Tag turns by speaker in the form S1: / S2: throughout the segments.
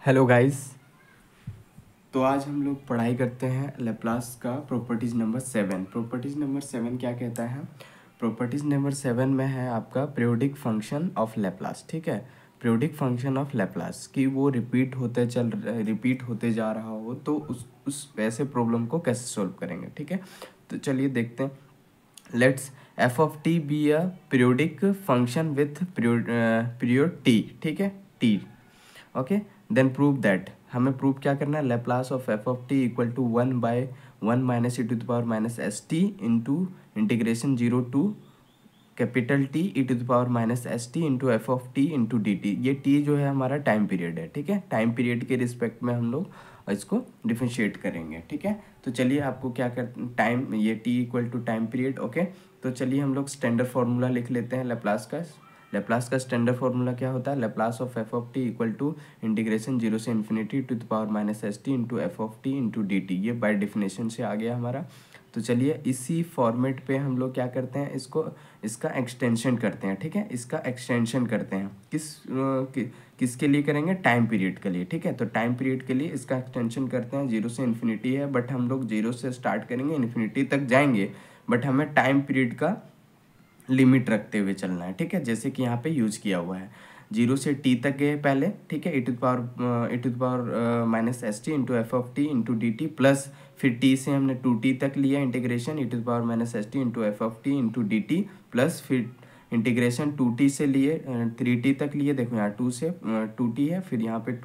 S1: Hello guys. तो आज हम लोग पढ़ाई करते हैं लेप्लास का प्रॉपर्टीज़ नंबर 7। प्रॉपर्टीज़ नंबर 7 क्या कहता है? प्रॉपर्टीज़ नंबर 7 में है आपका पीरियोडिक फंक्शन ऑफ लेप्लास। ठीक है, पीरियोडिक फंक्शन ऑफ लेप्लास कि वो रिपीट होते जा रहा हो तो उस वैसे प्रॉब्लम को कैसे सॉल्व करेंगे। ठीक है, तो चलिए देखते हैं। Let's f of t be a periodic function with period t. ठीक है, t. Okay, then prove that. हमें प्रूव क्या करना है? Laplace of f of t equal to 1/1 minus e to the power minus s t into integration 0 to capital T e to the power minus s t into f of t into d t. ये t जो है हमारा time period है। ठीक है, time period के respect में हम लोग इसको डिफरेंशिएट करेंगे। ठीक है, तो चलिए आपको क्या कर टाइम, ये t equal to time period. Okay, तो चलिए हम लोग स्टैंडर्ड फार्मूला लिख लेते हैं लेप्लास का। लेप्लास का स्टैंडर्ड फार्मूला क्या होता है? Laplace of f of t equal to integration 0 से infinity to the power minus s t into f of t into d t. ये बाय डेफिनेशन से आ गया हमारा। तो चलिए इसी फॉर्मेट पे हम लोग क्या करते हैं, इसका एक्सटेंशन करते हैं। ठीक है, इसका एक्सटेंशन करते हैं किसके लिए करेंगे? टाइम पीरियड के लिए। ठीक है, तो टाइम पीरियड के लिए इसका एक्सटेंशन करते हैं। 0 से इन्फिनिटी है, बट हम लोग 0 से स्टार्ट करेंगे, इन्फिनिटी तक जाएंगे, बट हमें टाइम पीरियड का लिमिट रखते हुए चलना है। ठीक है, जैसे कि यहाँ पे यूज किया हुआ है। 0 से टी तक गए पहले। ठीक है, e to power minus s t into f of t into d t, plus फिर टी से हमने 2t तक लिया integration e to power minus s t into f of t into d t, plus फिर integration 2t से लिए 3t तक लिए। देखो यहाँ 2 से 2t है, फिर यहाँ पे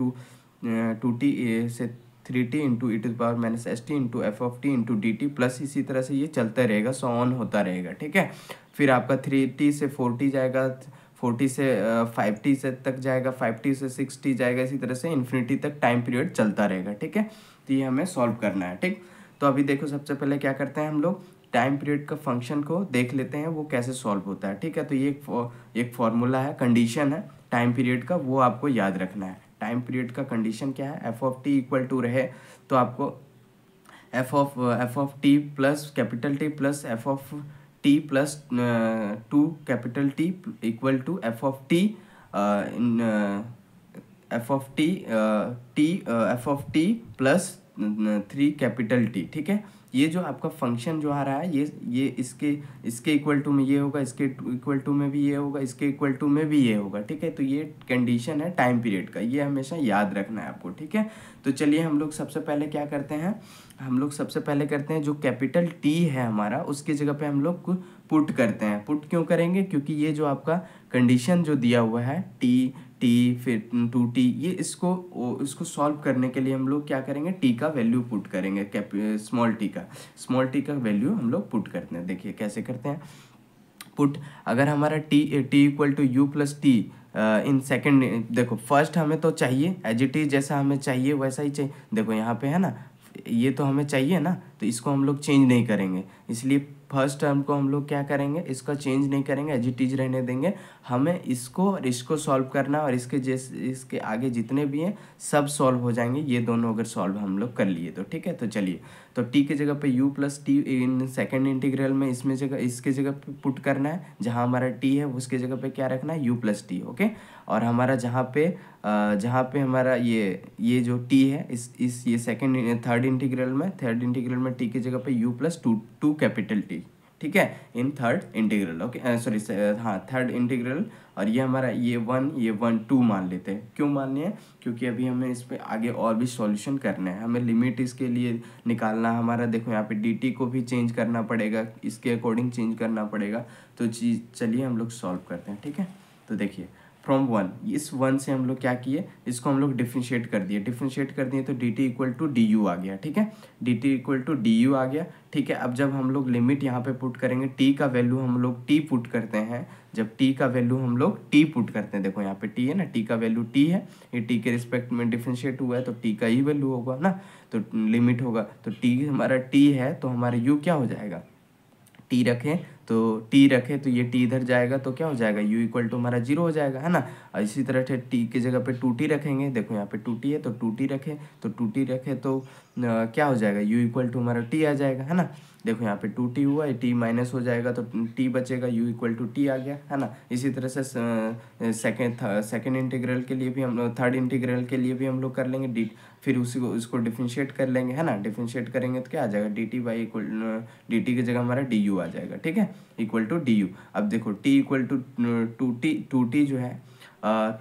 S1: 2t से 3t into e to power minus s t into f of t into d t, plus इसी तरह से ये चलता रहेगा, सो ऑन होता रहेगा। ठीक है, फिर आपका 3t से 4t जाएगा, 4t से 5t से तक जाएगा, 5t से 6t जाएगा, इसी तरह से इन्फिनिटी तक टाइम पीरियड चलता रहेगा। ठीक है, तो ये हमें सॉल्व करना है। ठीक, तो अभी देखो सबसे पहले क्या करते हैं हम लोग, टाइम पीरियड का फंक्शन को देख लेते हैं वो कैसे सॉल्व होता है। ठीक है, तो ये एक फॉर्मूला है, कंडीशन है टाइम पीरियड का, वो आपको याद रखना है। टाइम पीरियड का कंडीशन क्या है? F of t equal to रहे तो आपको f of t plus capital T plus f of t plus 2 capital T equal to f of t in f of t f of t plus 3 capital T. ठीक है, ये जो आपका function जो आ रहा है, ये इसके इक्वल टू में ये होगा, इसके इक्वल टू में भी ये होगा, इसके इक्वल टू में भी ये होगा। ठीक है, तो ये कंडीशन है टाइम पीरियड का, ये हमेशा याद रखना है आपको। ठीक है, तो चलिए हम लोग सबसे पहले क्या करते हैं, हम लोग सबसे पहले करते हैं जो कैपिटल टी है हमारा, उसकी जगह पे हम लोग पुट करते हैं। पुट क्यों करेंगे? क्योंकि ये जो आपका कंडीशन जो दिया हुआ है टी फिर 2t, ये इसको सॉल्व करने के लिए हम लोग क्या करेंगे, टी का वैल्यू पुट करेंगे, स्मॉल टी का वैल्यू हम लोग पुट करते हैं। देखिए कैसे करते हैं पुट। अगर हमारा t equal to u plus t in second, देखो फर्स्ट हमें तो चाहिए एज इट इज, जैसा हमें चाहिए वैसा ही चाहिए। देखो यहाँ पे है ना, ये तो हमें चाहिए ना, तो इसको हम लोग चेंज नहीं करेंगे, इसलिए फर्स्ट टर्म को हम लोग क्या करेंगे, इसका चेंज नहीं करेंगे, एज इट इज रहने देंगे। हमें इसको सॉल्व करना, और इसके आगे जितने भी हैं सब सॉल्व हो जाएंगे, ये दोनों अगर सॉल्व हम लोग कर लिए तो। ठीक है, तो चलिए, तो टी की जगह पे you plus t in second integral में इसके जगह पे पुट करना है। जहाँ हमारा टी है उसके जगह पे क्या रखना है, यू प्लस टी। ओके, और हमारा जहाँ पे हमारा ये जो टी है, ये थर्ड इंटीग्रल में टी की जगह पे you plus two capital T. ठीक है, in third integral. Okay, sorry, हाँ थर्ड इंटीग्रल। और ये हमारा ये 1 2 मान लेते हैं। क्यों मानने हैं? क्योंकि अभी हमें इस पे आगे और भी सॉल्यूशन करना है, हमें लिमिट इसके लिए निकालना है हमारा। देखो यहाँ पे डी को भी चेंज करना पड़ेगा, इसके अकॉर्डिंग चेंज करना पड़ेगा। तो चलिए हम लोग सॉल्व करते हैं। ठीक है, तो देखिए फ्रॉम 1, इस 1 से हम लोग क्या किए, इसको हम लोग डिफ्रेंशिएट कर दिए तो d t equal to d u आ गया। ठीक है, d t equal to d u आ गया। ठीक है, अब जब हम लोग लिमिट यहाँ पे पुट करेंगे, टी का वैल्यू हम लोग टी पुट करते हैं। जब टी का वैल्यू हम लोग टी पुट करते हैं, देखो यहाँ पे टी है ना, टी का वैल्यू टी है, ये टी के रिस्पेक्ट में डिफ्रेंशिएट हुआ है तो टी का ही वैल्यू होगा ना, तो लिमिट होगा। तो टी हमारा टी है तो हमारा यू क्या हो जाएगा, टी रखें तो ये टी इधर जाएगा तो क्या हो जाएगा, u इक्वल टू हमारा 0 हो जाएगा, है ना। और इसी तरह से टी की जगह पे 2t रखेंगे। देखो यहाँ पे 2t है तो 2t रखें तो क्या हो जाएगा, u इक्वल टू हमारा t आ जाएगा, है ना। देखो यहाँ पे 2t हुआ है, t माइनस हो जाएगा तो t बचेगा, u इक्वल टू टी आ गया, है ना। इसी तरह से सेकेंड इंटीग्रल के लिए भी हम लोग, थर्ड इंटीग्रल के लिए भी हम लोग कर लेंगे डी, फिर उसी को उसको डिफरेंशिएट कर लेंगे, है ना। डिफरेंशिएट करेंगे तो क्या आ जाएगा, D T by equal D T की जगह हमारा डी यू आ जाएगा, ठीक है, इक्वल टू डी यू। अब देखो t equal to two t जो है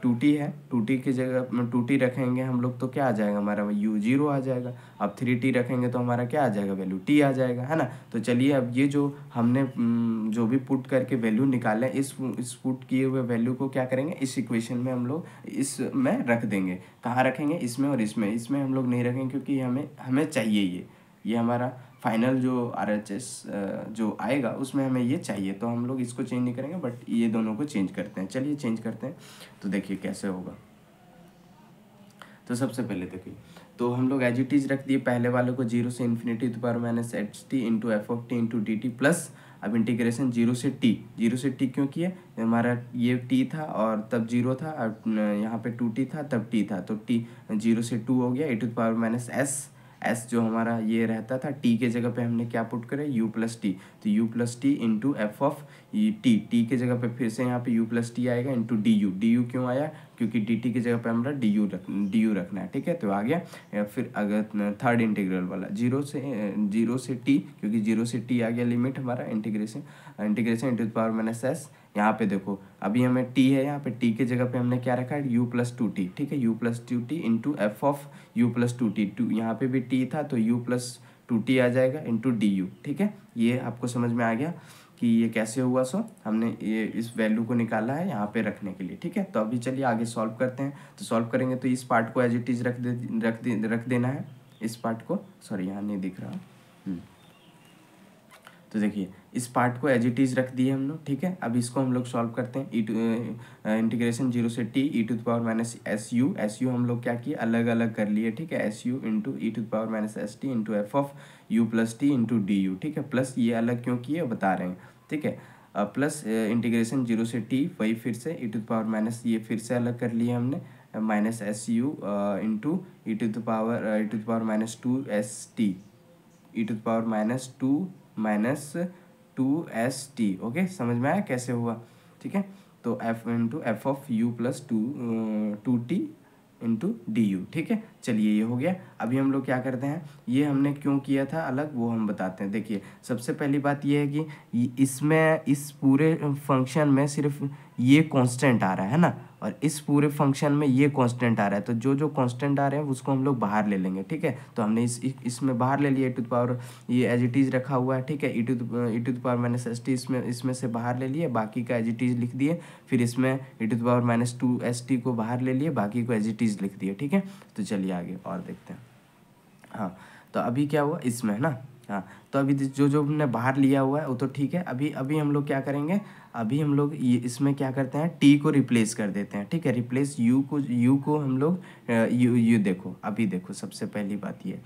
S1: 2t है, 2t की जगह 2t रखेंगे हम लोग तो क्या आ जाएगा हमारा, u 0 आ जाएगा। अब 3t रखेंगे तो हमारा क्या आ जाएगा, वैल्यू t आ जाएगा, है ना। तो चलिए अब ये जो हमने जो भी पुट करके वैल्यू निकाले, इस पुट किए हुए वैल्यू को क्या करेंगे, इस इक्वेशन में हम लोग इसमें रख देंगे। कहाँ रखेंगे, इसमें और इसमें हम लोग नहीं रखेंगे क्योंकि हमें चाहिए ये हमारा फाइनल जो RHS जो आएगा उसमें हमें ये चाहिए, तो हम लोग इसको चेंज नहीं करेंगे बट ये दोनों को चेंज करते हैं। चलिए चेंज करते हैं, तो देखिए कैसे होगा। तो सबसे पहले देखिए, तो हम लोग एज इट इज रख दिए पहले वाले को 0 से infinity to power minus h t into f of t into d t plus, अब इंटीग्रेशन 0 से t क्यों किया, हमारा ये t था और तब 0 था, और यहाँ पे 2t था तब t था, तो t 0 से 2 हो गया, e to power minus s जो हमारा ये रहता था t के जगह पे हमने क्या पुट करे, u प्लस टी, तो u plus t into f of T के जगह पे फिर से यहाँ पे u प्लस टी आएगा इंटू डी यू क्यों आया, क्योंकि डी टी की जगह पे हमारा डी यू रखना है, ठीक है। तो आ गया। फिर अगर थर्ड इंटीग्रल वाला 0 से t, क्योंकि 0 से t आ गया लिमिट हमारा, integration into power minus S. यहाँ पे देखो अभी हमें t है, यहाँ पे t के जगह पे हमने क्या रखा है, u प्लस 2t, ठीक है, u plus 2t into f of u plus 2t, यहाँ पे भी t था तो u प्लस 2t आ जाएगा इंटू डी यू, ठीक है। ये आपको समझ में आ गया कि ये कैसे हुआ, सो हमने ये इस वैल्यू को निकाला है यहाँ पे रखने के लिए, ठीक है। तो अभी चलिए आगे सॉल्व करते हैं। तो सॉल्व करेंगे तो इस पार्ट को एज इट इज रख देना है, इस पार्ट को, सॉरी यहाँ नहीं दिख रहा। तो देखिए इस पार्ट को एज इट इज रख दिए हम लोग, ठीक है। अब इसको हम लोग सॉल्व करते हैं। इंटीग्रेशन 0 से t e to the power minus s u हम लोग क्या किए, अलग अलग कर लिए, ठीक है। S u into e to the power minus s t into f of u plus t into d u, ठीक है। प्लस ये अलग क्यों किए बता रहे हैं, ठीक है। प्लस इंटीग्रेशन 0 से t, वही फिर से e to the power minus, ये फिर से अलग कर लिए हमने, minus s u into e to the power minus 2 s t, e to the power minus 2 s t, okay. समझ में आया कैसे हुआ, ठीक है। तो f into f of u plus 2 t into d u, ठीक है। चलिए ये हो गया। अभी हम लोग क्या करते हैं, ये हमने क्यों किया था अलग वो हम बताते हैं। देखिए सबसे पहली बात ये है कि इसमें इस पूरे फंक्शन में सिर्फ ये कांस्टेंट आ रहा है ना, और इस पूरे फंक्शन में ये कांस्टेंट आ रहा है, तो जो कांस्टेंट आ रहे हैं उसको हम लोग बाहर ले लेंगे, ठीक है। तो हमने इसमें बाहर ले लिया, टू द पावर ये एज इट इज रखा हुआ है, ठीक है। E to the power minus s t इसमें से बाहर ले लिए, बाकी का एज इट इज लिख दिए। फिर इसमें e to the power minus 2 s t को बाहर ले लिए, बाकी को एज इट इज लिख दिए, ठीक है। तो चलिए आगे और देखते हैं। हाँ तो अभी क्या हुआ इसमें ना, हाँ तो अभी जो हमने बाहर लिया हुआ है वो तो ठीक है। अभी हम लोग क्या करेंगे, अभी हम लोग ये इसमें क्या करते हैं, टी को रिप्लेस कर देते हैं, ठीक है। रिप्लेस यू को हम लोग यू देखो, अभी देखो सबसे पहली बात ये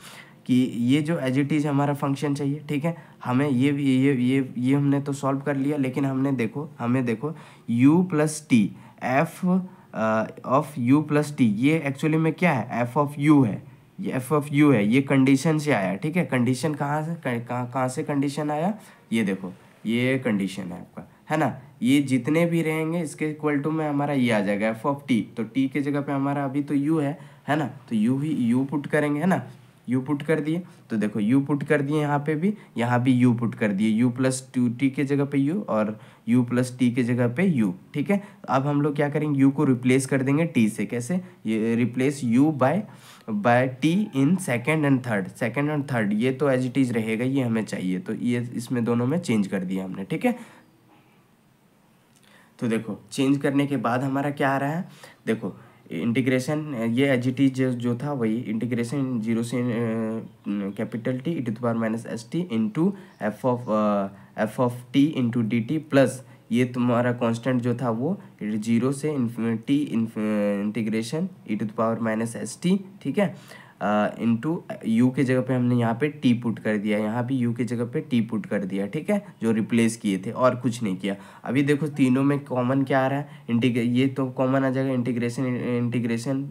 S1: कि ये जो एज इट इज हमारा फंक्शन चाहिए, ठीक है। हमें ये हमने तो सॉल्व कर लिया, लेकिन हमें देखो u plus T f of u plus T, ये एक्चुअली में क्या है, एफ ऑफ यू है, ये एफ ऑफ यू है, ये कंडीशन से आया, ठीक है। कंडीशन कहाँ से कंडीशन आया, ये देखो ये कंडीशन है आपका, है ना। ये जितने भी रहेंगे इसके इक्वल टू में हमारा ये आ जाएगा एफ ऑफ टी, तो टी के जगह पे हमारा अभी तो यू है ना, तो यू पुट करेंगे, है ना। यू पुट कर दिए, तो देखो यू पुट कर दिए, यहाँ भी यू पुट कर दिए, यू प्लस 2t के जगह पे यू और u प्लस टी के जगह पे u, ठीक है। अब हम लोग क्या करेंगे, u को रिप्लेस कर देंगे t से, कैसे, ये replace u by t in second and third, ये तो एज इट इज रहेगा, ये हमें चाहिए, तो ये इसमें दोनों में चेंज कर दिया हमने, ठीक है। तो देखो चेंज करने के बाद हमारा क्या आ रहा है, देखो इंटीग्रेशन ये एज इट इज जो था वही इंटीग्रेशन 0 से capital T e to the power minus s t into f of t into d t plus ये तुम्हारा कांस्टेंट जो था वो 0 से infinity integration e to the power minus s t, ठीक है, इंटू यू के जगह पे हमने यहाँ पे टी पुट कर दिया, यहाँ भी यू के जगह पे टी पुट कर दिया, ठीक है, जो रिप्लेस किए थे, और कुछ नहीं किया। अभी देखो तीनों में कॉमन क्या आ रहा है, ये तो कॉमन आ जाएगा, इंटीग्रेशन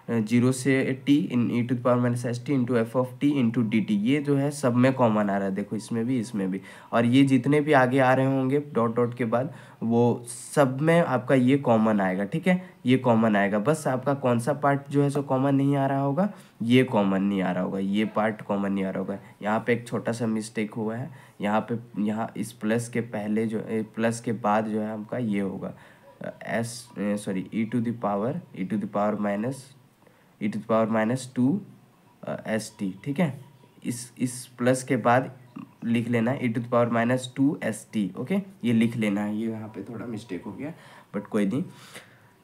S1: जीरो से t in e to the power minus s t into f of t into d t, ये जो है सब में कॉमन आ रहा है, देखो इसमें भी इसमें भी, और ये जितने भी आगे आ रहे होंगे डॉट डॉट के बाद वो सब में आपका ये कॉमन आएगा, ठीक है, ये कॉमन आएगा। बस आपका कौन सा पार्ट जो है सो कॉमन नहीं आ रहा होगा, ये कॉमन नहीं आ रहा होगा, ये पार्ट कॉमन नहीं आ रहा होगा। यहाँ पे एक छोटा सा मिस्टेक हुआ है, यहाँ पे यहाँ इस प्लस के पहले जो प्लस के बाद जो है आपका ये होगा s sorry e to the power minus two s t, ठीक है। इस प्लस के बाद लिख लेना है e to the power minus two s t, okay, ये लिख लेना है, ये यहाँ पे थोड़ा मिस्टेक हो गया बट कोई नहीं,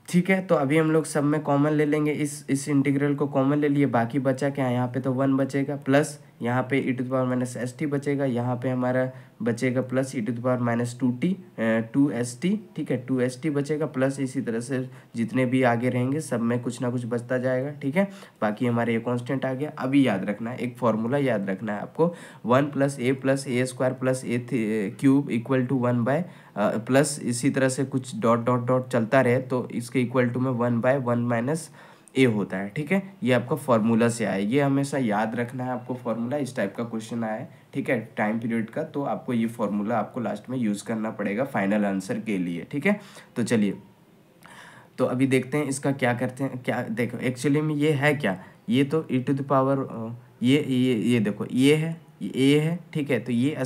S1: ठीक है। तो अभी हम लोग सब में कॉमन ले लेंगे, इस इंटीग्रल को कॉमन ले लिए, बाकी बचा क्या है, यहाँ पे तो 1 बचेगा, प्लस यहाँ पे e to the power minus s t बचेगा, यहाँ पे हमारा बचेगा plus e to the power minus two s t, ठीक है, 2 st बचेगा, प्लस इसी तरह से जितने भी आगे रहेंगे सब में कुछ ना कुछ बचता जाएगा, ठीक है। बाकी हमारे ये कॉन्स्टेंट आ गया। अभी याद रखना है, एक फॉर्मूला याद रखना है आपको, 1 + a square plus a cube equal to 1 by plus इसी तरह से कुछ डॉट डॉट डॉट चलता रहे तो इसके इक्वल टू में 1/1 माइनस ए होता है, ठीक है। ये आपका फॉर्मूला से आया, ये हमेशा याद रखना है आपको फॉर्मूला, इस टाइप का क्वेश्चन आया है, ठीक है, टाइम पीरियड का, तो आपको ये फॉर्मूला आपको लास्ट में यूज़ करना पड़ेगा फाइनल आंसर के लिए, ठीक है। तो चलिए, तो अभी देखते हैं इसका क्या करते हैं, क्या देखो एक्चुअली में ये है क्या, ये तो ई टू द पावर ये देखो ये है, ये ए है, ठीक है। तो ये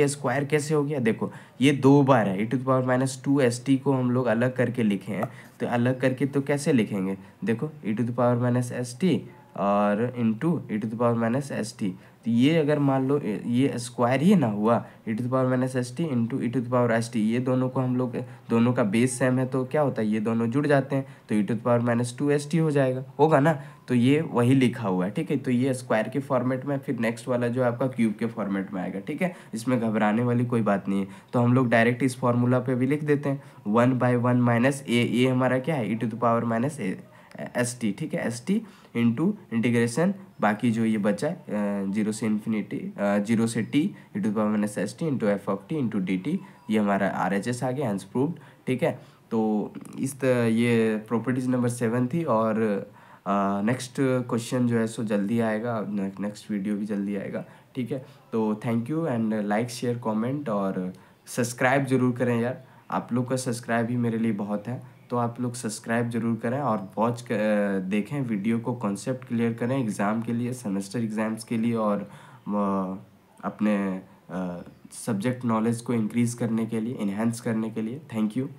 S1: स्क्वायर कैसे हो गया, देखो ये 2 बार है, e to the power minus two s t को हम लोग अलग करके लिखे हैं, तो अलग करके तो कैसे लिखेंगे, देखो e to the power minus s t और into e to the power minus s t, तो ये अगर मान लो ये स्क्वायर ही ना हुआ, e to the power minus s t into e to the power s t, ये दोनों को हम लोग दोनों का बेस सेम है तो क्या होता है, ये दोनों जुड़ जाते हैं तो e to the power minus two s t हो जाएगा, होगा ना। तो ये वही लिखा हुआ है, ठीक है। तो ये स्क्वायर के फॉर्मेट में, फिर नेक्स्ट वाला जो आपका क्यूब के फॉर्मेट में आएगा, ठीक है। इसमें घबराने वाली कोई बात नहीं है, तो हम लोग डायरेक्ट इस फॉर्मूला पे भी लिख देते हैं, 1/1 माइनस ए हमारा क्या है, e to the power minus s t, ठीक है, एस टी इंटू इंटीग्रेशन, बाकी जो ये बचा है जीरो से t e to the power minus s t into f of t into d t, ये हमारा आर एच एस आ गया, आंसर प्रूव्ड, ठीक है। तो ये प्रॉपर्टीज नंबर 7 थी, और नेक्स्ट क्वेश्चन जो है सो जल्दी आएगा, नेक्स्ट वीडियो भी जल्दी आएगा, ठीक है। तो thank you, and like share comment और सब्सक्राइब जरूर करें यार, आप लोग का सब्सक्राइब ही मेरे लिए बहुत है, तो आप लोग सब्सक्राइब जरूर करें और देखें वीडियो को, कॉन्सेप्ट क्लियर करें एग्ज़ाम के लिए, सेमेस्टर एग्ज़ाम्स के लिए, और अपने सब्जेक्ट नॉलेज को इंक्रीज़ करने के लिए, इन्हेंस करने के लिए। Thank you.